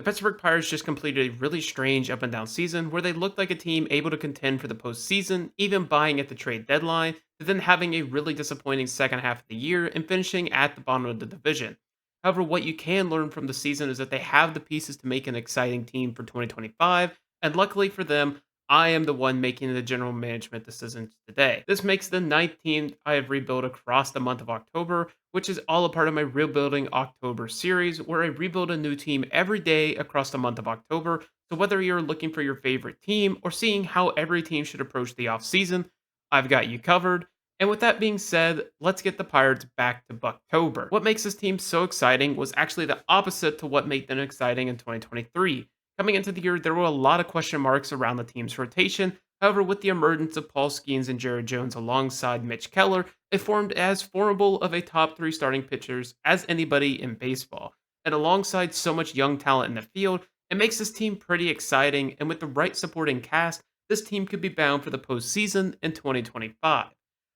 Pittsburgh Pirates just completed a really strange up and down season where they looked like a team able to contend for the postseason, even buying at the trade deadline, to then having a really disappointing second half of the year and finishing at the bottom of the division. However, what you can learn from the season is that they have the pieces to make an exciting team for 2025, and luckily for them, I am the one making the general management decisions today. This makes the ninth team I have rebuilt across the month of October, which is all a part of my Rebuilding October series, where I rebuild a new team every day across the month of October. So whether you're looking for your favorite team or seeing how every team should approach the offseason, I've got you covered. And with that being said, let's get the Pirates back to Bucktober. What makes this team so exciting was actually the opposite to what made them exciting in 2023. Coming into the year, there were a lot of question marks around the team's rotation. However, with the emergence of Paul Skeens and Jared Jones alongside Mitch Keller, it formed as formidable of a top three starting pitchers as anybody in baseball. And alongside so much young talent in the field, it makes this team pretty exciting. And with the right supporting cast, this team could be bound for the postseason in 2025.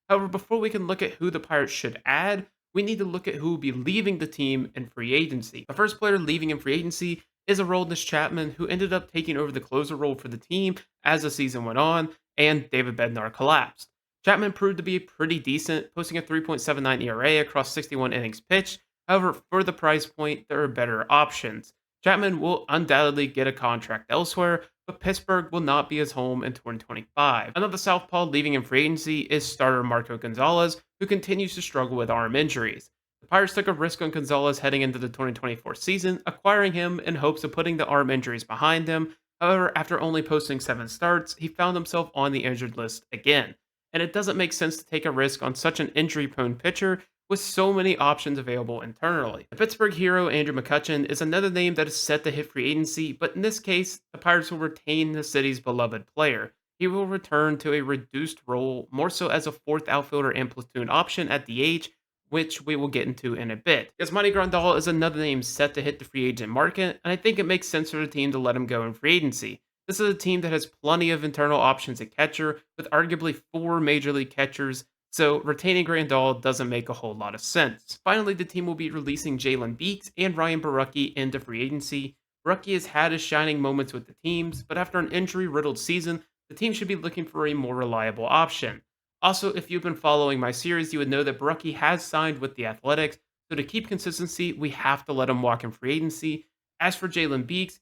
However, before we can look at who the Pirates should add, we need to look at who will be leaving the team in free agency. The first player leaving in free agency is Aroldis Chapman, who ended up taking over the closer role for the team as the season went on, and David Bednar collapsed. Chapman proved to be pretty decent, posting a 3.79 ERA across 61 innings pitched. However, for the price point, there are better options. Chapman will undoubtedly get a contract elsewhere, but Pittsburgh will not be his home in 2025. Another southpaw leaving in free agency is starter Marco Gonzalez, who continues to struggle with arm injuries. The Pirates took a risk on Gonzalez heading into the 2024 season, acquiring him in hopes of putting the arm injuries behind him. However, after only posting 7 starts, he found himself on the injured list again. And it doesn't make sense to take a risk on such an injury-prone pitcher with so many options available internally. The Pittsburgh hero Andrew McCutchen is another name that is set to hit free agency, but in this case, the Pirates will retain the city's beloved player. He will return to a reduced role, more so as a fourth outfielder and platoon option at DH, which we will get into in a bit. Yasmani Grandal is another name set to hit the free agent market, and I think it makes sense for the team to let him go in free agency. This is a team that has plenty of internal options at catcher, with arguably 4 major league catchers, so retaining Grandal doesn't make a whole lot of sense. Finally, the team will be releasing Jalen Beeks and Ryan Baracki into free agency. Baracki has had his shining moments with the teams, but after an injury-riddled season, the team should be looking for a more reliable option. Also, if you've been following my series, you would know that Baracki has signed with the Athletics, so to keep consistency, we have to let him walk in free agency. As for Jalen Beeks,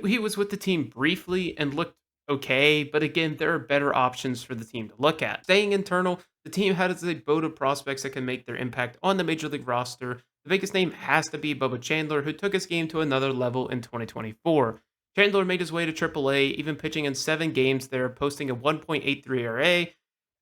he was with the team briefly and looked okay, but again, there are better options for the team to look at. Staying internal, the team has a boat of prospects that can make their impact on the Major League roster. The biggest name has to be Bubba Chandler, who took his game to another level in 2024. Chandler made his way to AAA, even pitching in 7 games there, posting a 1.83 ERA.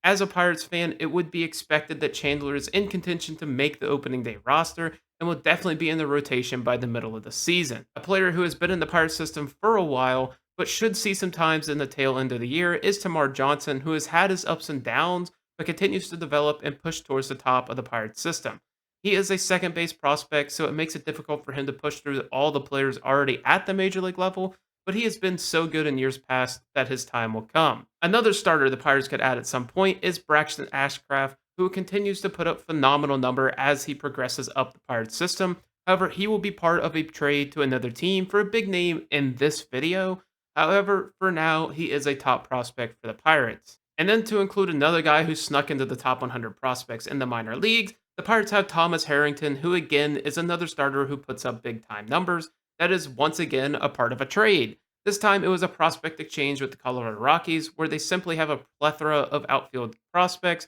As a Pirates fan, it would be expected that Chandler is in contention to make the opening day roster and will definitely be in the rotation by the middle of the season. A player who has been in the Pirates system for a while, but should see some times in the tail end of the year, is Tamar Johnson, who has had his ups and downs, but continues to develop and push towards the top of the Pirates system. He is a second base prospect, so it makes it difficult for him to push through all the players already at the major league level, but he has been so good in years past that his time will come. Another starter the Pirates could add at some point is Braxton Ashcraft, who continues to put up phenomenal number as he progresses up the Pirates system. However, he will be part of a trade to another team for a big name in this video. However, for now, he is a top prospect for the Pirates. And then to include another guy who snuck into the top 100 prospects in the minor leagues, the Pirates have Thomas Harrington, who again is another starter who puts up big time numbers. That is once again a part of a trade. This time it was a prospect exchange with the Colorado Rockies, where they simply have a plethora of outfield prospects.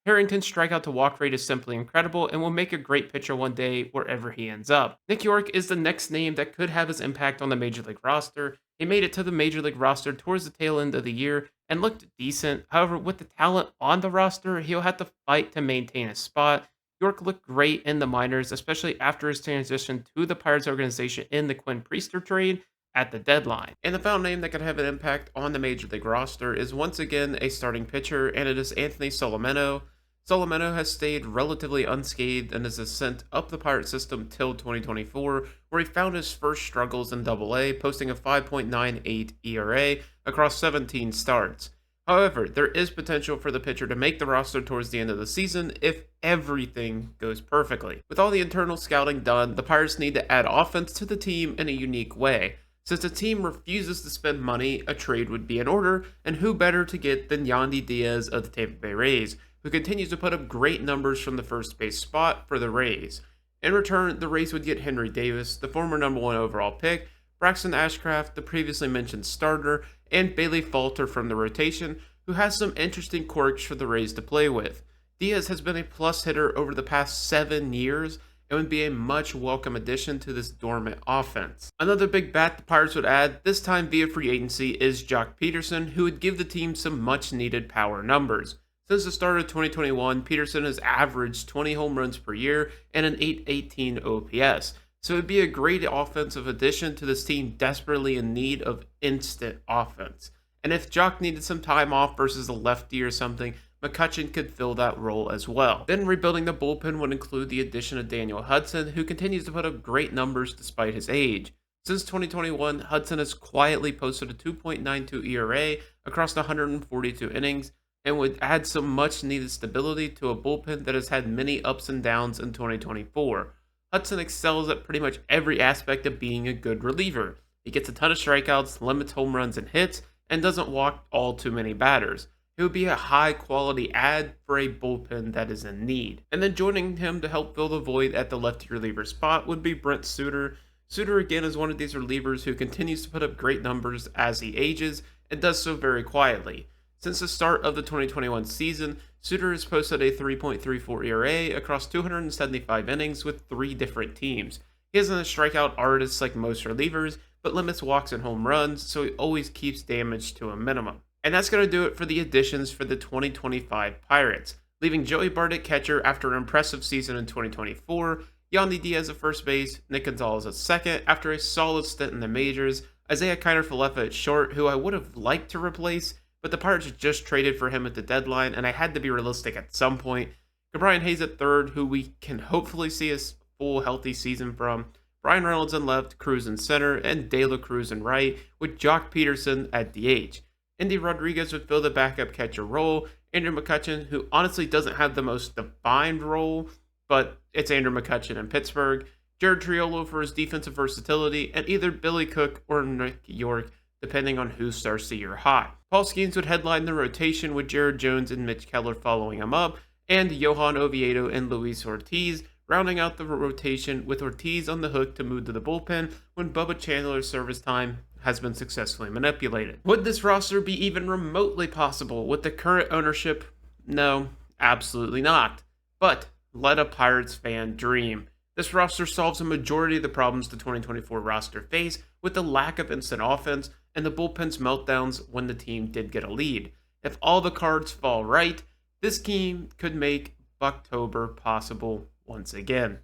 Harrington's strikeout to walk rate is simply incredible and will make a great pitcher one day wherever he ends up. Nick York is the next name that could have his impact on the Major League roster. He made it to the Major League roster towards the tail end of the year and looked decent. However, with the talent on the roster, he'll have to fight to maintain his spot. York looked great in the minors, especially after his transition to the Pirates organization in the Quinn Priester trade at the deadline. And the final name that could have an impact on the Major League roster is once again a starting pitcher, and it is Anthony Solamento. Solamento has stayed relatively unscathed in his ascent up the Pirate system till 2024, where he found his first struggles in Double-A, posting a 5.98 ERA across 17 starts. However, there is potential for the pitcher to make the roster towards the end of the season if everything goes perfectly. With all the internal scouting done, the Pirates need to add offense to the team in a unique way. Since the team refuses to spend money, a trade would be in order, and who better to get than Yandy Diaz of the Tampa Bay Rays, who continues to put up great numbers from the first base spot for the Rays. In return, the Rays would get Henry Davis, the former number one overall pick, Braxton Ashcraft, the previously mentioned starter, and Bailey Falter from the rotation, who has some interesting quirks for the Rays to play with. Diaz has been a plus hitter over the past 7 years and would be a much welcome addition to this dormant offense. Another big bat the Pirates would add, this time via free agency, is Jock Peterson, who would give the team some much needed power numbers. Since the start of 2021, Peterson has averaged 20 home runs per year and an 818 OPS. So it would be a great offensive addition to this team desperately in need of instant offense. And if Jock needed some time off versus a lefty or something, McCutchen could fill that role as well. Then rebuilding the bullpen would include the addition of Daniel Hudson, who continues to put up great numbers despite his age. Since 2021, Hudson has quietly posted a 2.92 ERA across 142 innings and would add some much needed stability to a bullpen that has had many ups and downs in 2024. Hudson excels at pretty much every aspect of being a good reliever. He gets a ton of strikeouts, limits home runs and hits, and doesn't walk all too many batters. It would be a high quality add for a bullpen that is in need. And then joining him to help fill the void at the lefty reliever spot would be Brent Suter. Suter again is one of these relievers who continues to put up great numbers as he ages and does so very quietly. Since the start of the 2021 season, Suter has posted a 3.34 ERA across 275 innings with 3 different teams. He isn't a strikeout artist like most relievers, but limits walks and home runs, so he always keeps damage to a minimum. And that's going to do it for the additions for the 2025 Pirates, leaving Joey Bart at catcher after an impressive season in 2024, Yandy Diaz at first base, Nick Gonzalez at second after a solid stint in the majors, Isaiah Kiner-Falefa at short, who I would have liked to replace, but the Pirates just traded for him at the deadline, and I had to be realistic at some point. Brian Hayes at third, who we can hopefully see a full healthy season from, Brian Reynolds in left, Cruz in center, and De La Cruz in right, with Jock Peterson at DH. Andy Rodriguez would fill the backup catcher role. Andrew McCutchen, who honestly doesn't have the most defined role, but it's Andrew McCutchen in Pittsburgh. Jared Triolo for his defensive versatility, and either Billy Cook or Nick York, depending on who starts the year hot. Paul Skeens would headline the rotation with Jared Jones and Mitch Keller following him up, and Johan Oviedo and Luis Ortiz rounding out the rotation with Ortiz on the hook to move to the bullpen when Bubba Chandler's service time has been successfully manipulated. Would this roster be even remotely possible with the current ownership? No, absolutely not. But let a Pirates fan dream. This roster solves a majority of the problems the 2024 roster face with the lack of instant offense and the bullpen's meltdowns when the team did get a lead. If all the cards fall right, this team could make Bucktober possible once again.